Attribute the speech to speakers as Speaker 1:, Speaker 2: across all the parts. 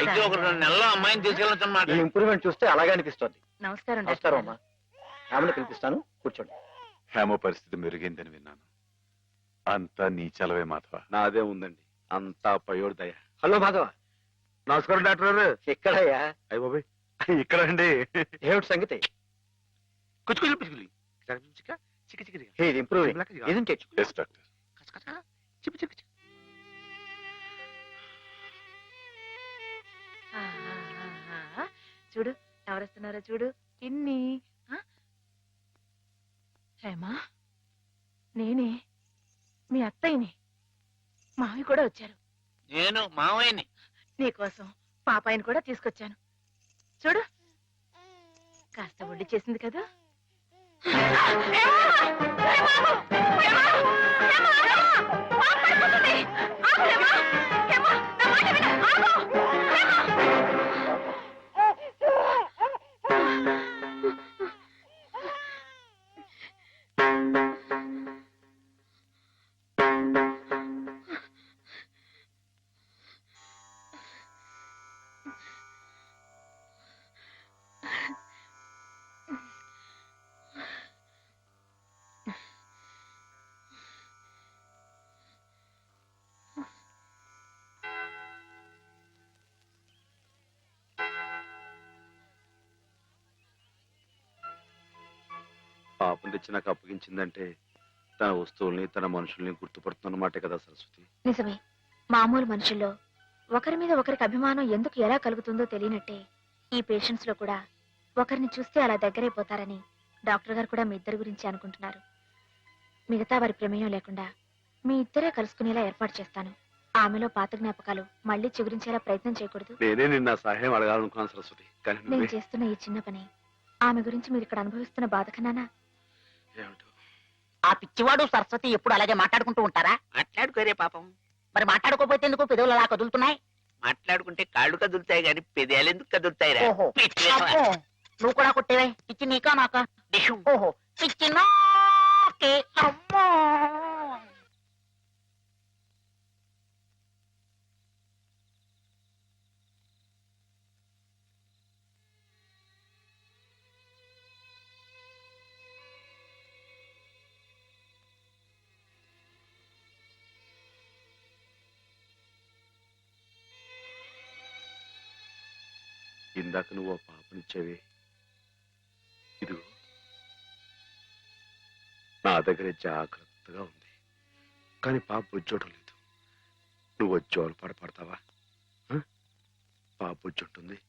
Speaker 1: అయితే ఒక 2 నెలల్లో అమ్మాయిని తీసుకెళ్ళొచ్చన్నమాట.
Speaker 2: ఈ ఇంప్రూవ్మెంట్ చూస్తే అలాగే అనిపిస్తోంది.
Speaker 3: నమస్కారం
Speaker 2: నమస్కారం అమ్మా. ఆమెను పిలిపిస్తాను, కూర్చోండి.
Speaker 4: హేమ పరిస్థితి మెరుగైందని విన్నాను. అంతా నీ చలవే మాధవ.
Speaker 5: నాదే ఉందండి, అంతా పయోడు దయ.
Speaker 2: హలో మాధవ.
Speaker 5: నమస్కారం డాక్టర్ గారు.
Speaker 2: ఎక్కడయ్యా?
Speaker 5: అయ్య బాబాయ్, ఇక్కడ అండి.
Speaker 2: ఏమిటి సంగతి? ఇది improving, isn't it?
Speaker 4: Yes, doctor.
Speaker 3: చూడు ఎవరొస్తున్నారో చూడు. ఇన్ని హేమా, నేనే మీ అత్తయ్యని. మావి కూడా వచ్చారు.
Speaker 1: నేను మావయ్యని.
Speaker 3: నీకోసం పాపాయిని కూడా తీసుకొచ్చాను. చూడు, కాస్త ఒళ్ళు చేసింది కదా.
Speaker 5: పాపం తెచ్చి నాకు అప్పగించిందంటే తన వస్తువుల్ని, తన మనుషుల్ని గుర్తుపడుతున్నమాటే కదా సరస్వతి.
Speaker 6: నిజమే. మామూలు మనుషుల్లో ఒకరి మీద ఒకరికి అభిమానం ఎందుకు ఎలా కలుగుతుందో తెలియనట్టే ఈ పేషెంట్స్ లో కూడా ఒకరిని చూస్తే అలా దగ్గరైపోతారని డాక్టర్ గారు కూడా మీ ఇద్దరి గురించి అనుకుంటున్నారు. మిగతా వారి ప్రమేయం లేకుండా మీ ఇద్దరే కలుసుకునేలా ఏర్పాటు చేస్తాను. ఆమెలో పాత జ్ఞాపకాలు మళ్ళీ చిగురించేలా ప్రయత్నం చేయకూడదు.
Speaker 5: నేనే నిన్న సహాయం అడగాలనుకున్నాను సరస్వతి, కానీ
Speaker 6: నేను చేస్తున్న ఈ చిన్న పని ఆమె గురించి మీరు ఇక్కడ అనుభవిస్తున్న బాధ కన్నానా?
Speaker 5: ఏమిటో
Speaker 7: ఆ పిచ్చివాడు సరస్వతి ఎప్పుడు అలాగే మాట్లాడుకుంటూ ఉంటారా?
Speaker 1: మాట్లాడుకోరే పాపం.
Speaker 7: మరి మాట్లాడుకోపోతే ఎందుకు పెదవులు అలా కదులుతున్నాయి?
Speaker 1: మాట్లాడుకుంటే కాళ్ళు కదులుతాయి గాని పెదాలు ఎందుకు కదులుతాయిరా?
Speaker 7: ఓహో, అబ్బో, నువ్వు కూడా కొట్టేవే. పిచ్చి నీకా నాకా? ఓహో, పిచ్చి నాకే. అమ్మో,
Speaker 5: ఇందాక నువ్వు ఆ పాపనిచ్చావే, ఇది నా దగ్గర జాగ్రత్తగా ఉంది. కానీ పాప బుజ్జోటం లేదు. నువ్వు జోలు పడతావా? పాప బుజ్జుంటుంది.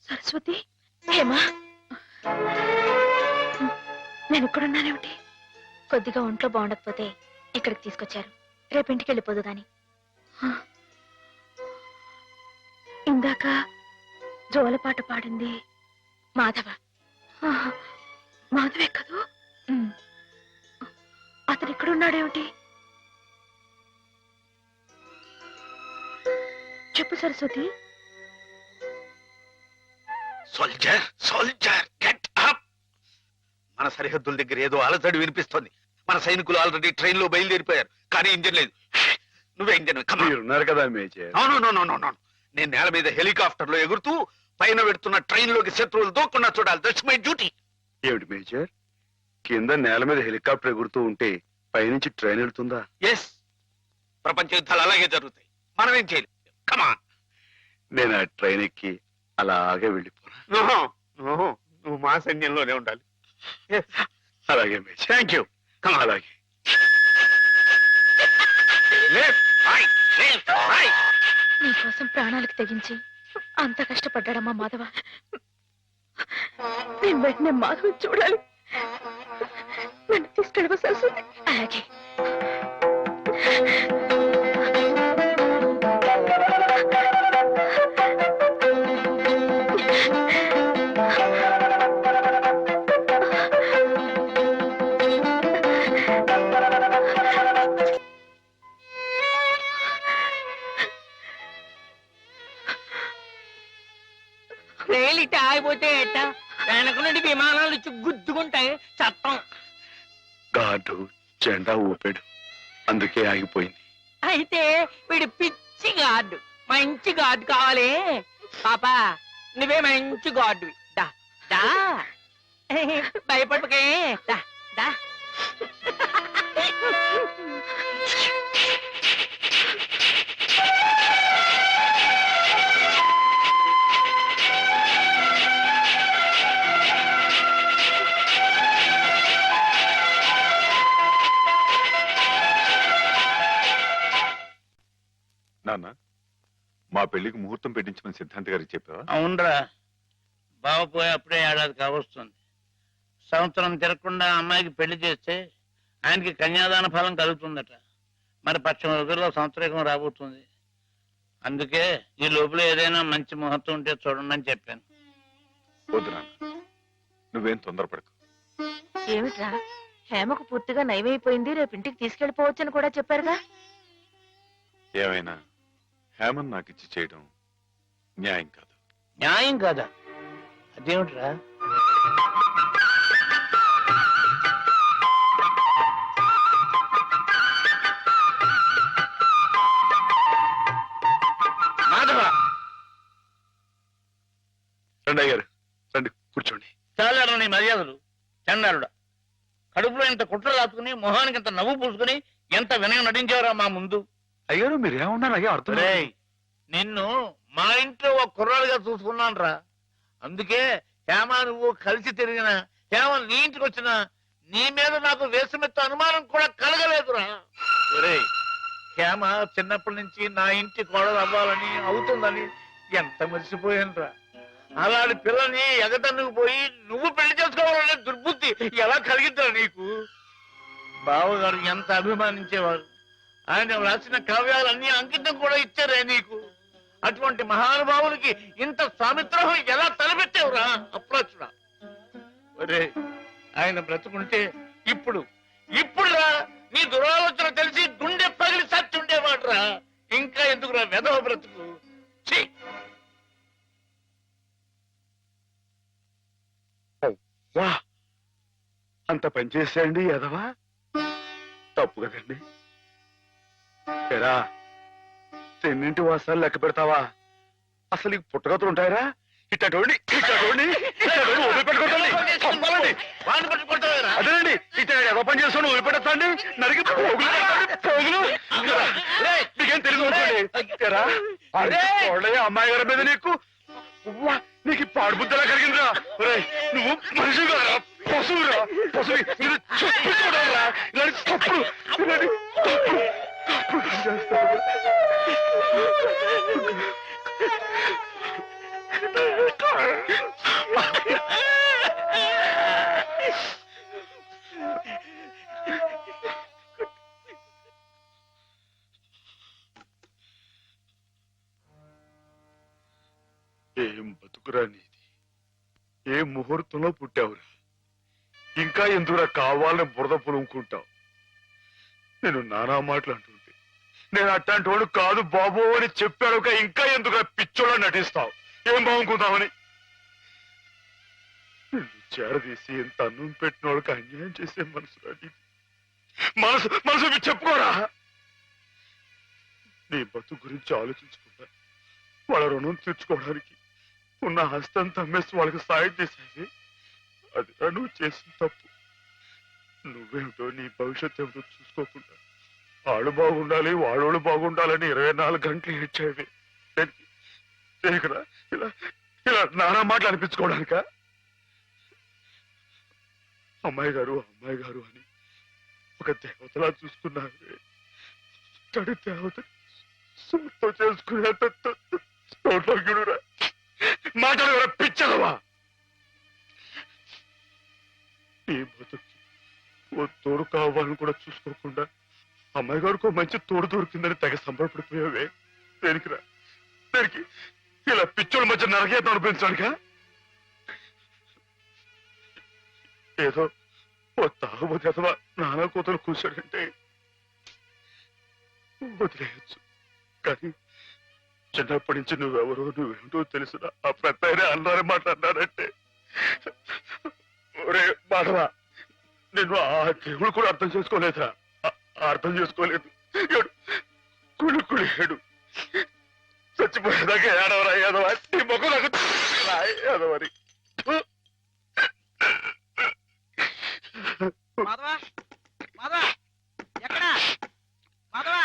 Speaker 6: సరస్వతి, హేమా, నేను ఇక్కడున్నానేమిటి? కొద్దిగా ఒంట్లో బాగుండకపోతే ఇక్కడికి తీసుకొచ్చారు. రేపింటికి వెళ్ళిపోదు గాని. ఇందాక జోలపాట పాడింది మాధవ. మాధవే కదూ? అతను ఇక్కడున్నాడేమిటి? చెప్పు Saraswati.
Speaker 1: Soldier, soldier, get up. మన సరిహద్దుల దగ్గర ఏదో అలజడి వినిపిస్తోంది. మన సైనికులు ఆల్రెడీ ట్రైన్ లో బయలుదేరిపోయారు, కానీ ఇంజన్ లేదు. నువ్వే ఇంజన్.
Speaker 5: ఉన్నారు కదా మేజర్.
Speaker 1: నేను నేల మీద హెలికాప్టర్ లో ఎగురుతూ పైన పెడుతున్న ట్రైన్ లోకి శత్రువులు దూకుండా చూడాలి. That's my duty.
Speaker 5: ఏమిటి మేజర్, కింద నేల మీద హెలికాప్టర్ ఎగురుతూ ఉంటే పైనుంచి ట్రైన్ వెళ్తుందా?
Speaker 1: ఎస్, ప్రపంచ యుద్ధాలు అలాగే జరుగుతాయి. మనం ఏం చేయలేం. కమాన్.
Speaker 5: నేను ఆ ట్రైన్ ఎక్కి అలాగే వెళ్ళిపోనా?
Speaker 1: నువ్వు మా సైన్యంలోనే ఉండాలి.
Speaker 5: అలాగే థ్యాంక్ యూ అలాగే
Speaker 6: నీకోసం ప్రాణాలకు తెగించి అంత కష్టపడ్డాడమ్మా మాధవ. నేను వెంటనే మాధవ చూడాలి. నన్ను తీసుకెళ్ళవ సరస్వతి. అలాగే.
Speaker 7: రైలు ఇట్ట ఆగిపోతే ఎట్ట వెనక నుండి విమానాలు వచ్చి గుద్దుకుంటాయి చట్టం.
Speaker 5: గార్డు జెండా ఊపాడు, అందుకే ఆగిపోయింది.
Speaker 7: అయితే వీడు పిచ్చి గార్డు, మంచి గార్డు కావాలి. పాపా నువ్వే మంచి గార్డు. దా దా భయపడకే. దా దా.
Speaker 4: నాన్న, మా పెళ్లికి ముహూర్తం పెట్టించమని సిద్ధాంత్ గారికి చెప్పావా?
Speaker 8: అవునరా, బావ పోయి అప్పుడే ఏడాది కావస్తుంది. సంవత్సరం తిరగకుండా అమ్మాయికి పెళ్లి చేస్తే ఆయనకి కన్యాదాన ఫలం కలుగుతుందట. మరి పక్షం రోజుల్లో సంవత్సరం రాబోతుంది. అందుకే ఈ లోపల ఏదైనా మంచి ముహూర్తం ఉంటే చూడండి అని చెప్పాను.
Speaker 4: వద్దు నాన్న, నువ్వేం తొందరపడకు.
Speaker 3: ఏమిట్రా, హేమకు పూర్తిగా నయమైపోయింది, రేపు ఇంటికి తీసుకెళ్లిపోవచ్చని కూడా చెప్పారుగా.
Speaker 4: ఏమైనా హేమన్ నాకు ఇచ్చి చేయడం న్యాయం కాదు.
Speaker 8: న్యాయం కాదా? అదేమిట్రా?
Speaker 5: మాధవ రండి గారు, రండి కూర్చోండి.
Speaker 8: చాలారా నీ మర్యాదలు. చండాలుడా, కడుపులో ఇంత కుట్ర రాసుకుని మొహానికి ఇంత నవ్వు పూసుకుని ఎంత వినయం నటించావురా మా ముందు.
Speaker 5: అయ్యారు మీరేమన్నారు అయ్యా అర్థం
Speaker 8: రేయ్, నిన్ను మా ఇంట్లో ఒక కుర్రాడుగా చూసుకున్నాను రా. అందుకే హేమ నువ్వు కలిసి తిరిగిన, హేమ నీ ఇంటికి వచ్చినా నీ మీద నాకు వేసమెత్త అనుమానం కూడా కలగలేదురా. ఒరేయ్, హేమ చిన్నప్పటి నుంచి నా ఇంటి కోడలు అవ్వాలని అవుతుందని ఎంత మర్చిపోయాను రా. అలాంటి పిల్లని ఎగతన్నుకు పోయి నువ్వు పెళ్లి చేసుకోవాలనే దుర్బుద్ధి ఎలా కలిగిద్దా నీకు? బావగారు ఎంత అభిమానించేవారు. ఆయన రాసిన కావ్యాలన్నీ అంకితం కూడా ఇచ్చారే నీకు. అటువంటి మహానుభావునికి ఇంత స్వామిత్రహం ఎలా తలపెట్టావురా అప్రాచుడా? ఒరే, ఆయన బ్రతుకుంటే ఇప్పుడురా నీ దురాలోచన తెలిసి గుండె పగిలి సచ్చి ఉండేవాడురా. ఇంకా ఎందుకురా వెధవ బ్రతుకు? ఛీ!
Speaker 5: వా అంత పని చేశాండి ఎదవా, తప్పు కదండి. ఎరా తెన్నింటి వాసాలు లెక్క పెడతావా? అసలు ఈ పుట్టగతులు ఉంటాయరా? ఇట్టండి అదేనండి, ఇట్ట ఎవ పని చేస్తాను వదిలిపెడతాండి, నరికి పోగులు నీకేం తెలియదు. అమ్మాయి గారి మీద నీకు నీకు పాడుబుద్ధలా కలిగిందిరా. నువ్వు మనిషి కాదురా, పశువురా, పశువు. మీరు చెప్పుకోవడారా ఇలాంటి తప్పుడు చేస్తారు. ఏం బతుకురా నీది, ఏ ముహూర్తంలో పుట్టావురా? ఇంకా ఎందుకురా కావాలని బురద పులుముకుంటావు? నేను నానా మాటలు అంటుంటే నేను అట్లాంటి వాడు కాదు బాబు అని చెప్పాడు. ఇంకా ఎందుకు పిచ్చోళ్ళ నటిస్తావు? ఏం బాగుంకుందామని నిన్ను చేరదీసి ఎంత అన్నం పెట్టిన వాళ్ళకి అన్యాయం చేసే మనసు మనసు మనసు చెప్పుకోరా. నీ బతుకు గురించి ఆలోచించుకుంటా వాళ్ళ రుణం తీర్చుకోవడానికి ఉన్న హస్తం తమ్మేసి వాళ్ళకి సాయం చేసేది అది నువ్వు చేసిన తప్పు. నువ్వేమిటో నీ భవిష్యత్తు ఏమిటో చూసుకోకుండా వాడు బాగుండాలి వాడోళ్ళు బాగుండాలని 24 గంటలు ఏడ్చేవి. ఇలా ఇలా నానా మాటలు అనిపించుకోవడానిక? అమ్మాయి గారు అని ఒక దేవతలా చూసుకున్నారే. తడి దేవత సొంతం చేసుకునేంత దౌర్భాగ్యుడురా. మాటలు ఎవరో పిచ్చలవా. ఈ బతుకి ఓ తోడు కావాలని కూడా చూసుకోకుండా అమ్మాయి గారికి మంచి తోడు దొరికిందని తెగ సంబరపడిపోయావే. దేనికిరా? దేనికి? ఇలా పిచ్చోళ్ళ మధ్య నరకేతం అనిపించడానికా? ఏదో ఓ తాగుబోతే అథవా నానా కూతురు కూర్చోడంటే వదిలేయచ్చు. కానీ చిన్నప్పటి నుంచి నువ్వెవరో నువ్వేంటో తెలిసిన ఆ పెద్ద అన్నారే మాట్లాడినాడంటే, ఒరే మాధవా, నేను ఆ దేవుడు కూడా అర్థం చేసుకోలేదురా. అర్థం చేసుకోలేదు. కుళ్ళు చచ్చిపోయేదాకా ఏడవరా ఏదవా. నీ మొక్క నాకు ఏదవరి.
Speaker 7: మాధవా మాధవా ఎక్కడా మాధవా